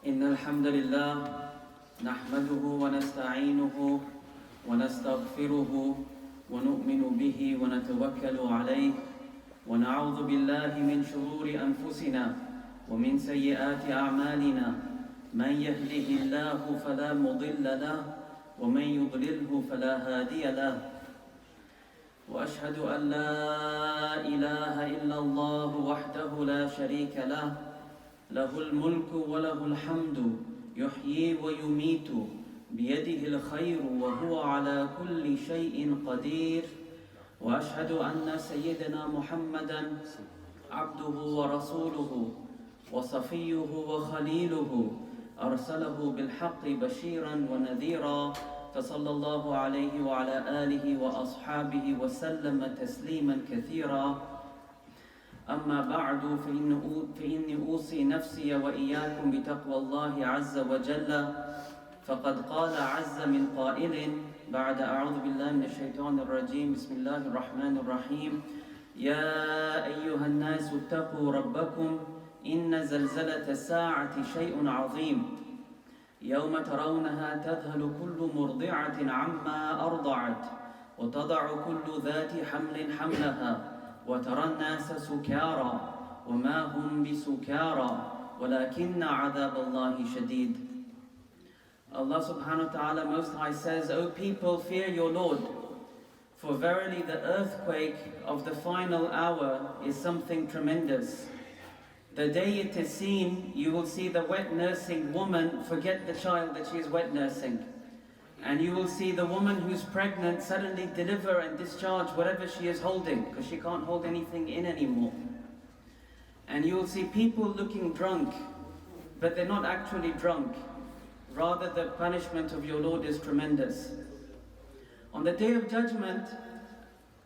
إن الحمد لله نحمده ونستعينه ونستغفره ونؤمن به ونتوكل عليه ونعوذ بالله من شرور أنفسنا ومن سيئات أعمالنا من يهده الله فلا مضل له ومن يضلله فلا هادي له وأشهد أن لا إله إلا الله وحده لا شريك له له الملك وله الحمد يحيي ويميت بيده الخير وهو على كل شيء قدير وأشهد أن سيدنا محمدا عبده ورسوله وصفيه وخليله أرسله بالحق بشيرا ونذيرا فصلى الله عليه وعلى آله وأصحابه وسلم تسليما كثيرا أما بعد فإني أوصي نفسي وإياكم بتقوى الله عز وجل فقد قال عز من قائل بعد أعوذ بالله من الشيطان الرجيم بسم الله الرحمن الرحيم يا أيها الناس اتقوا ربكم إن زلزلة الساعة شيء عظيم يوم ترونها تذهل كل مرضعة عما أرضعت وتضع كل ذات حمل حملها وترى الناس سكارى وما هم بسكارى ولكن عذاب الله شديد. Allah subhanahu wa ta'ala most high says, O people, fear your Lord, for verily the earthquake of the final hour is something tremendous. The day it is seen, you will see the wet nursing woman forget the child that she is wet nursing. And you will see the woman who's pregnant suddenly deliver and discharge whatever she is holding, because she can't hold anything in anymore. And you will see people looking drunk, but they're not actually drunk. Rather, the punishment of your Lord is tremendous. On the Day of Judgment,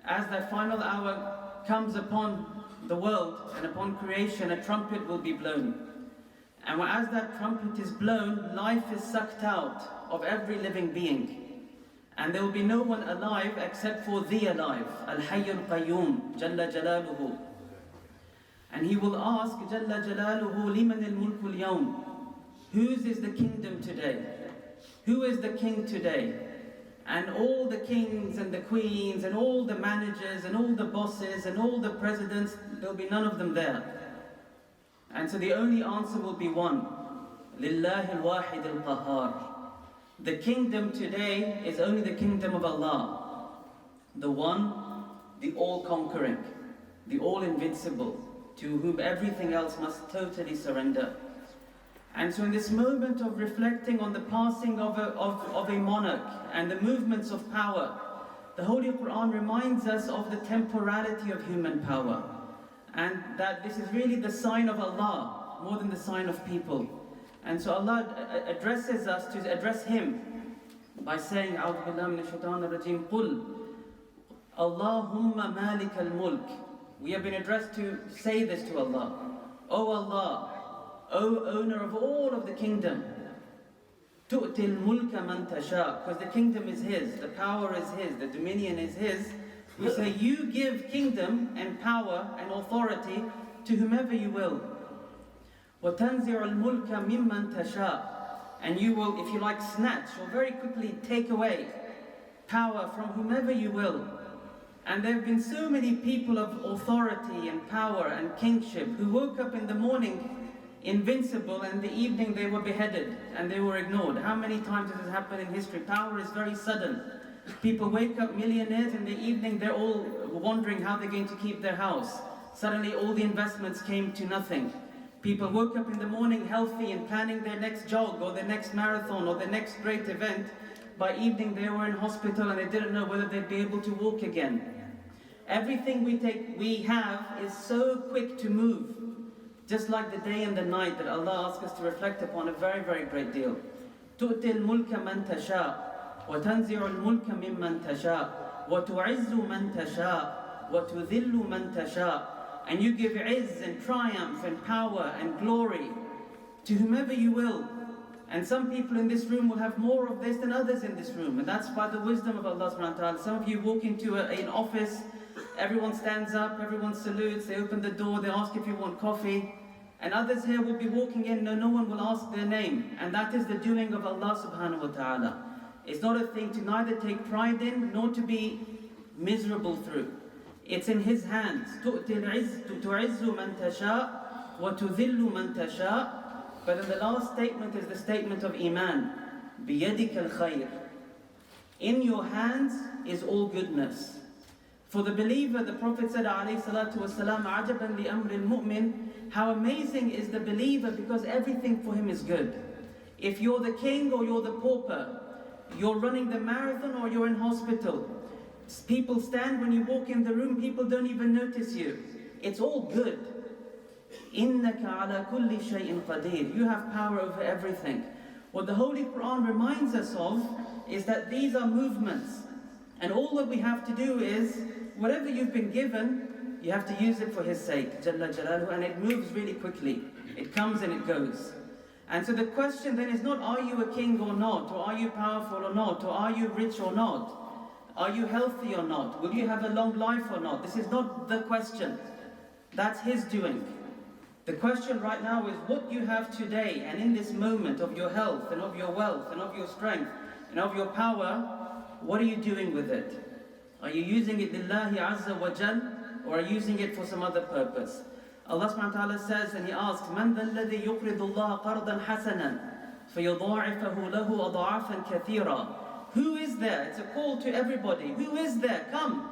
as that final hour comes upon the world and upon creation, a trumpet will be blown. And as that trumpet is blown, life is sucked out of every living being. And there will be no one alive except for the alive, Al-Hayy Al-Qayyum, Jalla Jalaluhu. And he will ask, Jalla Jalaluhu, Liman al-Mulku al-Yawm? Whose is the kingdom today? Who is the king today? And all the kings and the queens and all the managers and all the bosses and all the presidents, there will be none of them there. And so the only answer will be one. Lillahi al-Wahid al-Qahar. The kingdom today is only the kingdom of Allah. The one, the all-conquering, the all-invincible, to whom everything else must totally surrender. And so in this moment of reflecting on the passing of a monarch and the movements of power, the Holy Quran reminds us of the temporality of human power. And that this is really the sign of Allah more than the sign of people. And so Allah addresses us to address Him by saying, A'udhu billahi minash shaitanir rajim, Qul Allahumma malik al-mulk. We have been addressed to say this to Allah. O Allah, O owner of all of the kingdom, tu'til mulka man tasha, because the kingdom is His, the power is His, the dominion is His. We say, you give kingdom and power and authority to whomever you will. وَتَنْزِعُ الْمُلْكَ مِمَّنْ تَشَاءُ. And you will, if you like, snatch or very quickly take away power from whomever you will. And there have been so many people of authority and power and kingship who woke up in the morning invincible and in the evening they were beheaded and they were ignored. How many times this has happened in history? Power is very sudden. People wake up millionaires, in the evening they're all wondering how they're going to keep their house. Suddenly all the investments came to nothing. People woke up in the morning healthy and planning their next jog or their next marathon or their next great event. By evening they were in hospital and they didn't know whether they'd be able to walk again. Everything we have is so quick to move. Just like the day and the night that Allah asks us to reflect upon a very, very great deal. تُؤْتِ الْمُلْكَ مَنْ تَشَاءُ وَتَنْزِعُ الْمُلْكَ مِمَّنْ تَشَاءُ وَتُعِزُّ مَنْ تَشَاءُ وَتُذِلُّ مَنْ تَشَاءُ. And you give izz and triumph and power and glory to whomever you will. And some people in this room will have more of this than others in this room. And that's by the wisdom of Allah subhanahu wa ta'ala. Some of you walk into an office, everyone stands up, everyone salutes, they open the door, they ask if you want coffee. And others here will be walking in, no one will ask their name. And that is the doing of Allah subhanahu wa ta'ala. It's not a thing to neither take pride in, nor to be miserable through. It's in His hands. تُعِزُّ مَن تَشَاءُ وَتُذِلُّ مَن تَشَاءُ. But then the last statement is the statement of Iman. بِيَدِكَ الْخَيْرِ. In your hands is all goodness. For the believer, the Prophet said, alayhi salatu wasalam, عَجَبًا لِأَمْرِ الْمُؤْمِنِ. How amazing is the believer, because everything for him is good. If you're the king or you're the pauper, you're running the marathon or you're in hospital, people stand when you walk in the room, people don't even notice you. It's all good. إِنَّكَ عَلَى كُلِّ شَيْءٍ قَدِيرٌ. You have power over everything. What the Holy Quran reminds us of is that these are movements. And all that we have to do is, whatever you've been given, you have to use it for His sake, Jalla Jalaluhu, and it moves really quickly. It comes and it goes. And so the question then is not, are you a king or not? Or are you powerful or not? Or are you rich or not? Are you healthy or not? Will you have a long life or not? This is not the question. That's His doing. The question right now is what you have today, and in this moment of your health and of your wealth and of your strength and of your power, what are you doing with it? Are you using it lillahi azza wa jal, or are you using it for some other purpose? Allah subhanahu wa ta'ala says, and He asks, مَنْ ذَا الَّذِي يُقْرِضُ اللَّهَ قَرْضًا حَسَنًا فَيُضَاعِفَهُ لَهُ أَضْعَافًا كَثِيرًا. Who is there? It's a call to everybody. Who is there? Come.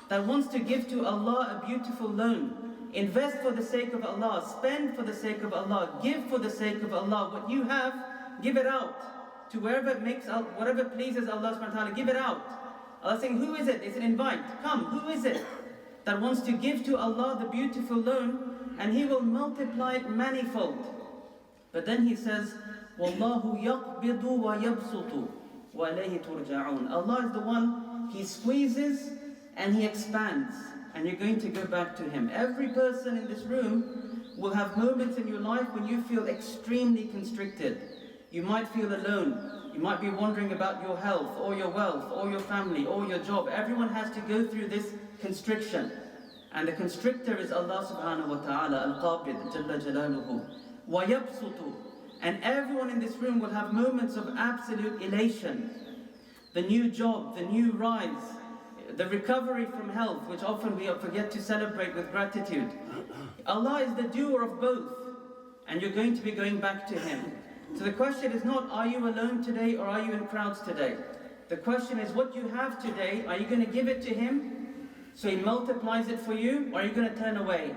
That wants to give to Allah a beautiful loan. Invest for the sake of Allah. Spend for the sake of Allah. Give for the sake of Allah. What you have, give it out. To wherever it makes out, whatever pleases Allah subhanahu wa ta'ala, give it out. Allah saying, who is it? It's an invite. Come, who is it? That wants to give to Allah the beautiful loan, and He will multiply it manifold. But then He says, وَاللَّهُ يَقْبِضُ وَيَبْسُطُ وَإِلَيْهِ تُرْجَعُونَ. Allah is the one, He squeezes and He expands, and you're going to go back to Him. Every person in this room will have moments in your life when you feel extremely constricted. You might feel alone. You might be wondering about your health, or your wealth, or your family, or your job. Everyone has to go through this constriction. And the constrictor is Allah subhanahu wa ta'ala, al-Qabid, Jalla Jalaluhu. وَيَبْسُطُ. And everyone in this room will have moments of absolute elation. The new job, the new rise, the recovery from health, which often we forget to celebrate with gratitude. Allah is the doer of both, and you're going to be going back to Him. So the question is not, are you alone today or are you in crowds today? The question is, what you have today, are you going to give it to Him so He multiplies it for you, or are you going to turn away?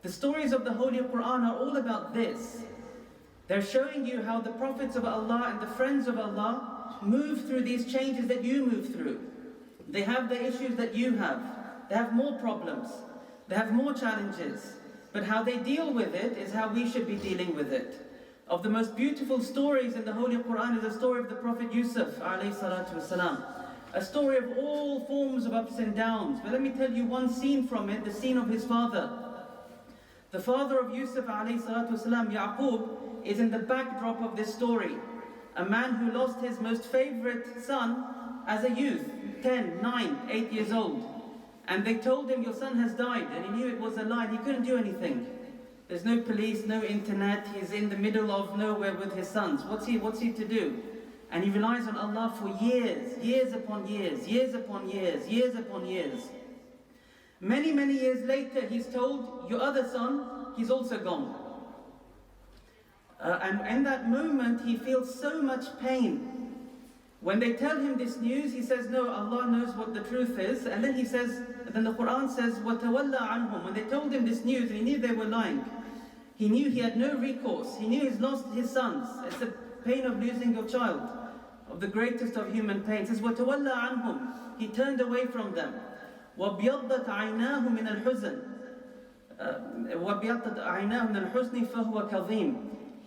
The stories of the Holy Quran are all about this. They're showing you how the prophets of Allah and the friends of Allah move through these changes that you move through. They have the issues that you have. They have more problems. They have more challenges. But how they deal with it is how we should be dealing with it. Of the most beautiful stories in the Holy Quran is the story of the Prophet Yusuf alayhi salatu wasalam. A story of all forms of ups and downs. But let me tell you one scene from it, the scene of his father. The father of Yusuf alayhi salatu wasalam, Yaqub, is in the backdrop of this story. A man who lost his most favorite son as a youth, 10, 9, 8 years old. And they told him, your son has died, and he knew it was a lie, and he couldn't do anything. There's no police, no internet, he's in the middle of nowhere with his sons. What's he to do? And he relies on Allah for years, years upon years, years upon years, years upon years. Many, many years later, he's told, your other son, he's also gone. And in that moment, he feels so much pain. When they tell him this news, he says, no, Allah knows what the truth is. And then he says, then the Quran says, وَتَوَلَّى عَنْهُمْ. When they told him this news, and he knew they were lying, he knew he had no recourse. He knew he's lost his sons. It's the pain of losing your child, of the greatest of human pains. It says, وَتَوَلَّى عَنْهُمْ. He turned away from them. وَابْيَضَّتْ عَيْنَاهُ مِنَ الْحُزْنِ وَابْيَضَّتْ عَيْنَاهُ مِنَ الْحُزْنِ فَهُوَ كَظِيمٌ.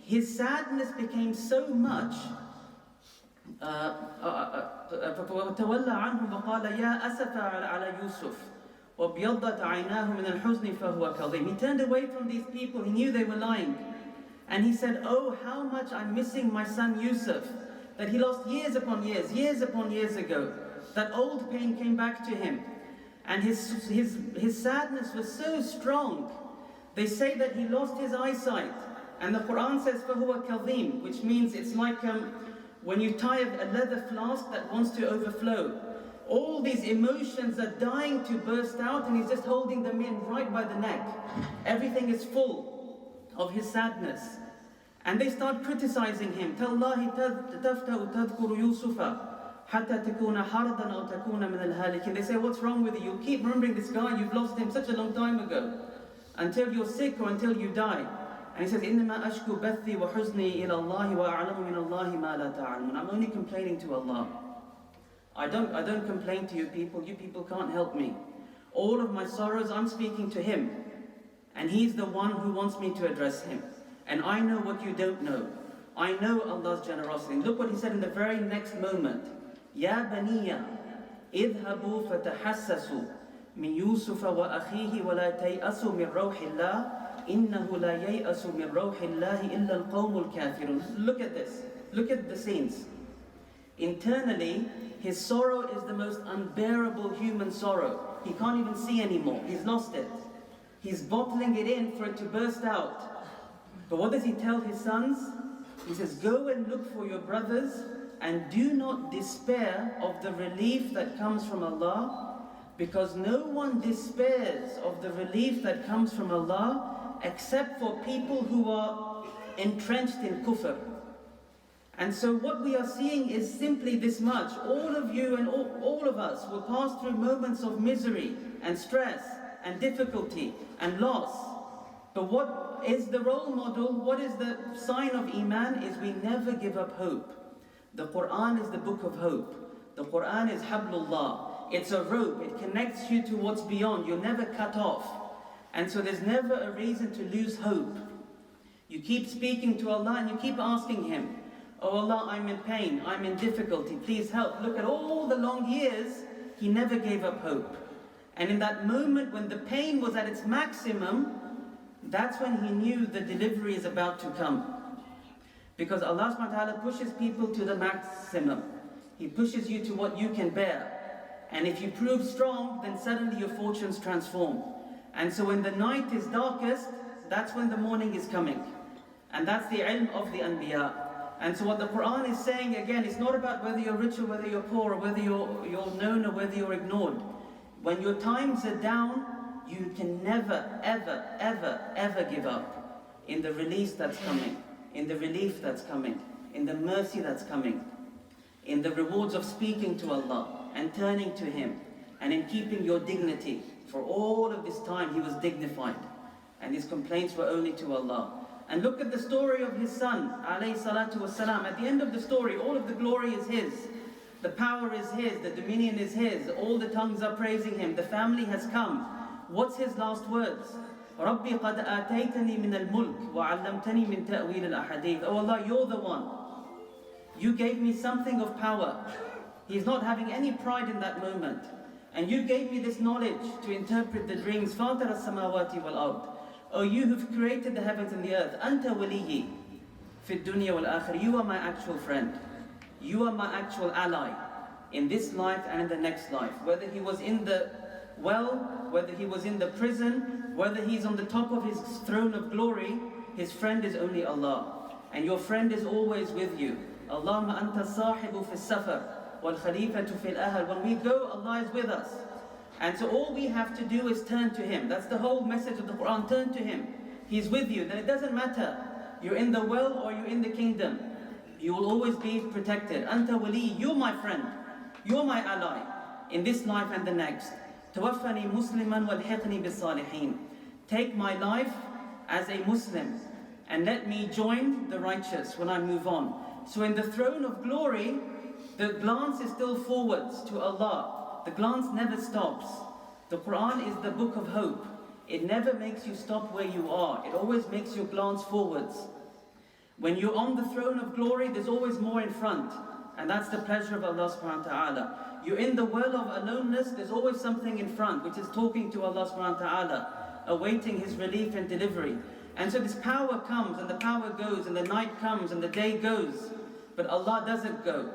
His sadness became so much. فَتَوَلَّى عَنْهُمْ وَقَالَ يَا أَسَفَ عَلَى يُوسُفَ وَابْيَضَّتْ عَيْنَاهُ مِنَ الْحُزْنِ فَهُوَ كَظِيمٌ. He turned away from these people. He knew they were lying. And he said, oh, how much I'm missing my son Yusuf, that he lost years upon years ago. That old pain came back to him. And his sadness was so strong They say that he lost his eyesight. And the Quran says, فَهُوَ كَظِيمٌ, which means it's like when you tie a leather flask that wants to overflow. All these emotions are dying to burst out, and he's just holding them in right by the neck. Everything is full of his sadness. And they start criticizing him. تَاللَّهِ تَفْتَأُ تَذْكُرُ يُوسُفَ حَتَّى تَكُونَ حَرْضًا أَوْ تَكُونَ مِنَ الْهَالِكِينَ. They say, what's wrong with you? You keep remembering this guy, you've lost him such a long time ago. Until you're sick or until you die. And he says, إِنَّمَا أَشْكُو بَثِّي وَحُزْنِي إِلَى اللَّهِ وَأَعْلَمُ مِنَ اللَّهِ مَا لَا تَعْلَمُونَ. I'm only complaining to Allah. I don't complain to you people. You people can't help me. All of my sorrows, I'm speaking to Him. And He's the one who wants me to address Him. And I know what you don't know. I know Allah's generosity. Look what He said in the very next moment. يَا بَنِيَّ اذْهَبُوا فَتَحَسَّسُوا مِنْ يُوسُفَ وَأَخِيهِ وَلَا تَيْأَسُوا مِنْ رَوْحِ اللَّهِ إِنَّهُ لَا يَيْأَسُ مِنْ رَوْحِ اللَّهِ إِلَّا الْقَوْمُ الْكَافِرُونَ. Look at this. Look at the scenes. Internally, his sorrow is the most unbearable human sorrow. He can't even see anymore. He's lost it. He's bottling it in for it to burst out. But what does he tell his sons? He says, go and look for your brothers and do not despair of the relief that comes from Allah, because no one despairs of the relief that comes from Allah except for people who are entrenched in kufr. And so what we are seeing is simply this much. All of you and all of us will pass through moments of misery and stress and difficulty and loss. But what is the role model? What is the sign of Iman? Is we never give up hope. The Quran is the book of hope. The Quran is Hablullah. It's a rope. It connects you to what's beyond. You're never cut off. And so there's never a reason to lose hope. You keep speaking to Allah and you keep asking Him, oh Allah, I'm in pain, I'm in difficulty, please help. Look at all the long years, he never gave up hope. And in that moment when the pain was at its maximum, that's when he knew the delivery is about to come. Because Allah subhanahu wa ta'ala pushes people to the maximum. He pushes you to what you can bear. And if you prove strong, then suddenly your fortunes transform. And so when the night is darkest, that's when the morning is coming. And that's the ilm of the Anbiya. And so what the Quran is saying again, it's not about whether you're rich or whether you're poor, or whether you're known or whether you're ignored. When your times are down, you can never, ever, ever, ever give up in the release that's coming, in the relief that's coming, in the mercy that's coming, in the rewards of speaking to Allah and turning to Him, and in keeping your dignity. For all of this time he was dignified, and his complaints were only to Allah. And look at the story of his son, alayhi salatu wasalam. At the end of the story, all of the glory is his. The power is his, the dominion is his, all the tongues are praising him, the family has come. What's his last words? رَبِّ قَدْ آتَيْتَنِي مِنَ الْمُلْكِ وَعَلَّمْتَنِي مِنْ تَأْوِيلِ الْأَحَادِيثِ. Oh Allah, you're the one. You gave me something of power. He's not having any pride in that moment. And you gave me this knowledge to interpret the dreams. فَاطِرَ السَّمَاوَاتِ وَالْأَرْضِ. Oh, you who've created the heavens and the earth. أَنْتَ وَلِيِّي فِي الدُّنْيَا وَالْآخِرِ. You are my actual friend. You are my actual ally in this life and in the next life. Whether he was in the well, whether he was in the prison, whether he's on the top of his throne of glory, his friend is only Allah. And your friend is always with you. Allahumma anta sahibu fi safar wal khalifatu fil ahl. When we go, Allah is with us. And so all we have to do is turn to Him. That's the whole message of the Quran. Turn to Him. He's with you. Then it doesn't matter. You're in the well or you're in the kingdom. You will always be protected. Anta wali, you're my friend. You're my ally in this life and the next. Tawaffani musliman walhiqni bis-salihin. Take my life as a Muslim and let me join the righteous when I move on. So in the throne of glory, the glance is still forwards to Allah. The glance never stops. The Quran is the book of hope. It never makes you stop where you are. It always makes you glance forwards. When you're on the throne of glory, there's always more in front. And that's the pleasure of Allah subhanahu wa ta'ala. You're in the well of aloneness, there's always something in front, which is talking to Allah subhanahu wa ta'ala, awaiting His relief and delivery. And so this power comes and the power goes, and the night comes and the day goes. But Allah doesn't go.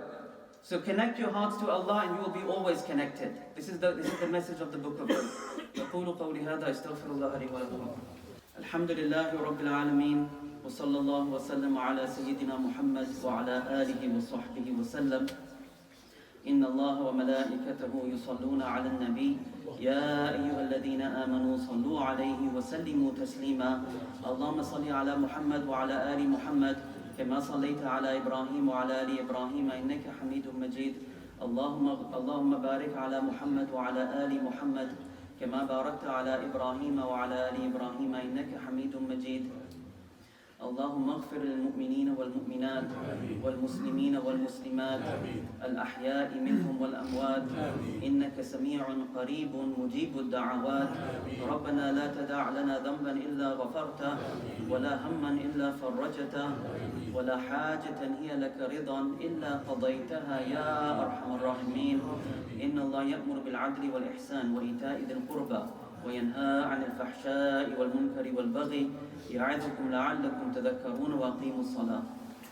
So connect your hearts to Allah and you will be always connected. This is the message of the book of hope. الحمد لله رب العالمين وصلى الله وسلم على سيدنا محمد وعلى آله وصحبه وسلم. إن الله وملائكته يصلون على النبي يا أيها الذين آمنوا صلوا عليه وسلموا تسليما. اللهم صل على محمد وعلى آل محمد كما صليت على إبراهيم وعلى آل إبراهيم إنك حميد مجيد. اللهم بارك على محمد وعلى آل محمد كما باركت على إبراهيم وعلى آل إبراهيم إنك حميد مجيد. اللهم اغفر للمؤمنين والمؤمنات والمسلمين والمسلمات الأحياء منهم والأموات إنك سميع قريب مجيب الدعوات. ربنا لا تدع لنا ذنبا إلا غفرته ولا هما إلا فرجته ولا حاجة هي لك رضا إلا قضيتها يا أرحم الراحمين. إن الله يأمر بالعدل والإحسان وإيتاء ذي القربى وينهى عن الفحشاء والمنكر والبغي يعظكم لعلكم تذكرون وأقيموا الصلاة.